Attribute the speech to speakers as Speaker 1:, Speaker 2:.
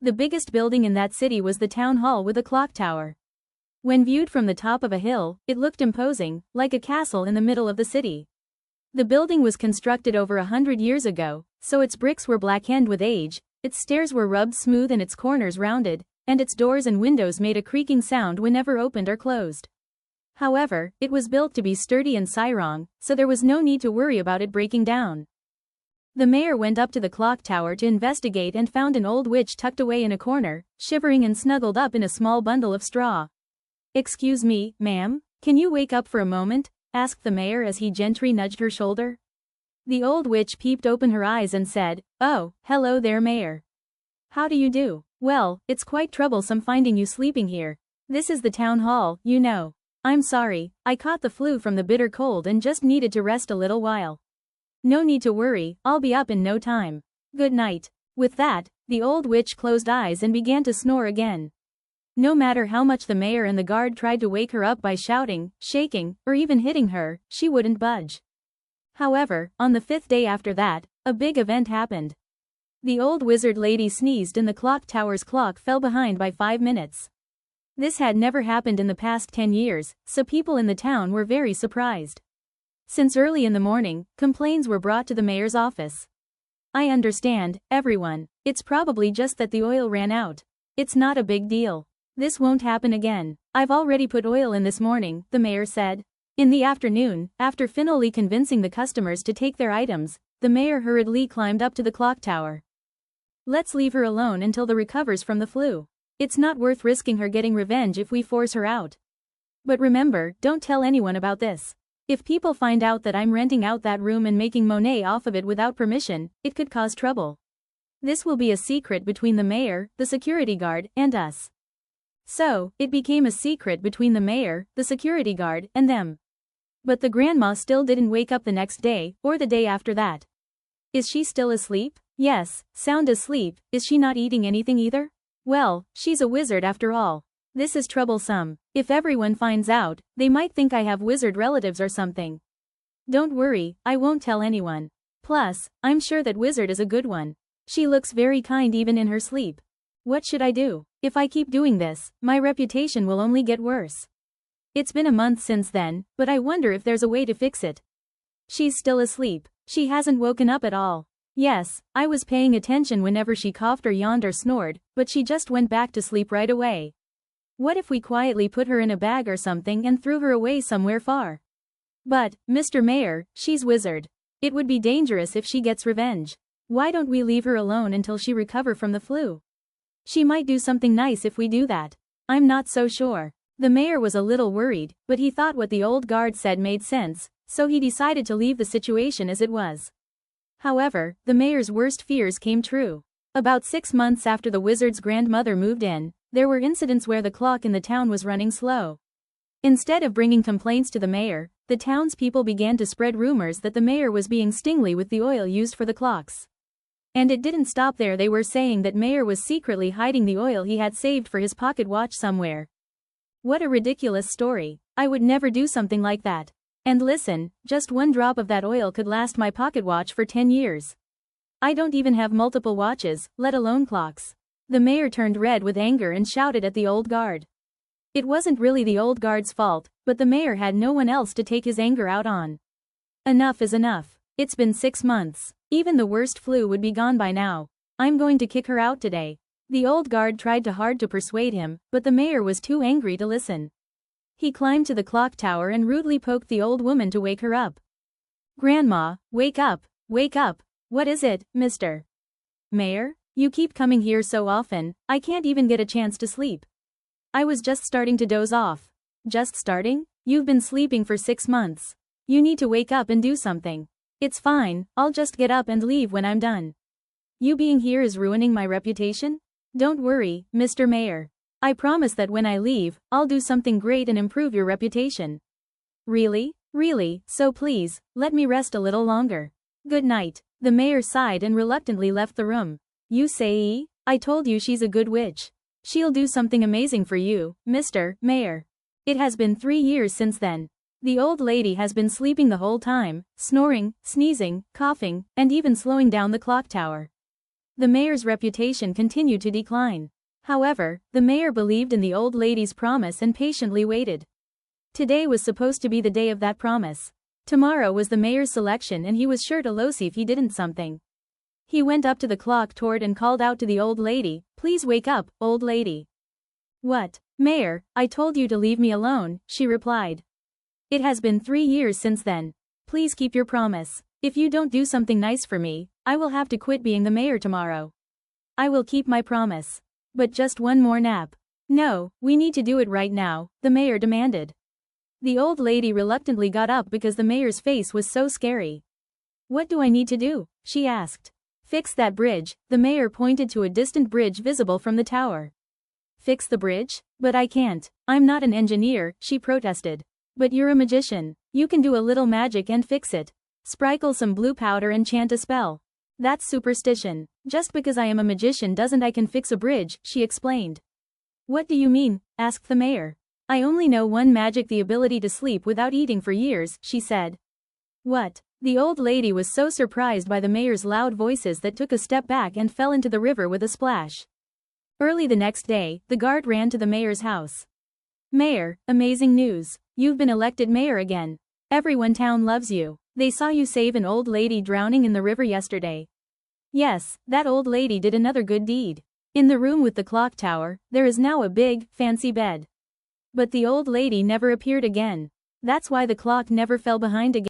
Speaker 1: The biggest building in that city was the town hall with a clock tower. When viewed from the top of a hill, it looked imposing, like a castle in the middle of the city. The building was constructed over 100 years ago, so its bricks were blackened with age, its stairs were rubbed smooth and its corners rounded, and its doors and windows made a creaking sound whenever opened or closed. However, it was built to be sturdy and strong, so there was no need to worry about it breaking down. The mayor went up to the clock tower to investigate and found an old witch tucked away in a corner, shivering and snuggled up in a small bundle of straw. "Excuse me, ma'am, can you wake up for a moment?" asked the mayor as he gently nudged her shoulder. The old witch peeped open her eyes and said, "Oh, hello there, mayor. How do you do? Well, it's quite troublesome finding you sleeping here. This is the town hall, you know. I'm sorry, I caught the flu from the bitter cold and just needed to rest a little while. No need to worry, I'll be up in no time. Good night." With that, the old witch closed eyes and began to snore again. No matter how much the mayor and the guard tried to wake her up by shouting, shaking, or even hitting her, she wouldn't budge. However, on the 5th day after that, a big event happened. The old wizard lady sneezed and the clock tower's clock fell behind by 5 minutes. This had never happened in the past 10 years, so people in the town were very surprised. Since early in the morning, complaints were brought to the mayor's office. "I understand, everyone. It's probably just that the oil ran out. It's not a big deal. This won't happen again. I've already put oil in this morning," the mayor said. In the afternoon, after finally convincing the customers to take their items, the mayor hurriedly climbed up to the clock tower. "Let's leave her alone until the recovers from the flu. It's not worth risking her getting revenge if we force her out. But remember, don't tell anyone about this. If people find out that I'm renting out that room and making money off of it without permission, it could cause trouble. This will be a secret between the mayor, the security guard, and us." So, it became a secret between the mayor, the security guard, and them. But the grandma still didn't wake up the next day, or the day after that. Is she still asleep? Yes, sound asleep. Is she not eating anything either? Well, she's a wizard after all. This is troublesome. If everyone finds out, they might think I have wizard relatives or something. Don't worry, I won't tell anyone. Plus, I'm sure that wizard is a good one. She looks very kind even in her sleep. What should I do? If I keep doing this, my reputation will only get worse. It's been a month since then, but I wonder if there's a way to fix it. She's still asleep. She hasn't woken up at all. Yes, I was paying attention whenever she coughed or yawned or snored, but she just went back to sleep right away. What if we quietly put her in a bag or something and threw her away somewhere far? But, Mr. Mayor, she's wizard. It would be dangerous if she gets revenge. Why don't we leave her alone until she recovers from the flu? She might do something nice if we do that. I'm not so sure." The mayor was a little worried, but he thought what the old guard said made sense, so he decided to leave the situation as it was. However, the mayor's worst fears came true. About 6 months after the wizard's grandmother moved in, there were incidents where the clock in the town was running slow. Instead of bringing complaints to the mayor, the townspeople began to spread rumors that the mayor was being stingy with the oil used for the clocks. And it didn't stop there. They were saying that mayor was secretly hiding the oil he had saved for his pocket watch somewhere. What a ridiculous story. I would never do something like that. And listen, just one drop of that oil could last my pocket watch for 10 years. I don't even have multiple watches, let alone clocks. The mayor turned red with anger and shouted at the old guard. It wasn't really the old guard's fault, but the mayor had no one else to take his anger out on. Enough is enough. It's been 6 months. Even the worst flu would be gone by now. I'm going to kick her out today. The old guard tried hard to persuade him, but the mayor was too angry to listen. He climbed to the clock tower and rudely poked the old woman to wake her up. "Grandma, wake up, wake up. What is it, Mr. Mayor? You keep coming here so often, I can't even get a chance to sleep. I was just starting to doze off." "Just starting? You've been sleeping for 6 months. You need to wake up and do something." "It's fine, I'll just get up and leave when I'm done. You being here is ruining my reputation? Don't worry, Mr. Mayor. I promise that when I leave, I'll do something great and improve your reputation." "Really? Really? So please, let me rest a little longer. Good night." The mayor sighed and reluctantly left the room. "You say? I told you she's a good witch. She'll do something amazing for you, Mr. Mayor." It has been 3 years since then. The old lady has been sleeping the whole time, snoring, sneezing, coughing, and even slowing down the clock tower. The mayor's reputation continued to decline. However, the mayor believed in the old lady's promise and patiently waited. Today was supposed to be the day of that promise. Tomorrow was the mayor's selection and he was sure to lose if he didn't something. He went up to the clock tower and called out to the old lady, "Please wake up, old lady." "What, Mayor, I told you to leave me alone," she replied. "It has been 3 years since then. Please keep your promise. If you don't do something nice for me, I will have to quit being the mayor tomorrow." "I will keep my promise. But just one more nap." "No, we need to do it right now," the mayor demanded. The old lady reluctantly got up because the mayor's face was so scary. "What do I need to do?" she asked. "Fix that bridge," the mayor pointed to a distant bridge visible from the tower. "Fix the bridge? But I can't. I'm not an engineer," she protested. "But you're a magician. You can do a little magic and fix it. Sprinkle some blue powder and chant a spell." "That's superstition. Just because I am a magician doesn't I can fix a bridge," she explained. "What do you mean?" asked the mayor. "I only know one magic, the ability to sleep without eating for years," she said. "What?" The old lady was so surprised by the mayor's loud voices that took a step back and fell into the river with a splash. Early the next day, the guard ran to the mayor's house. "Mayor, amazing news. You've been elected mayor again. Everyone town loves you. They saw you save an old lady drowning in the river yesterday." "Yes, that old lady did another good deed. In the room with the clock tower, there is now a big, fancy bed. But the old lady never appeared again. That's why the clock never fell behind again."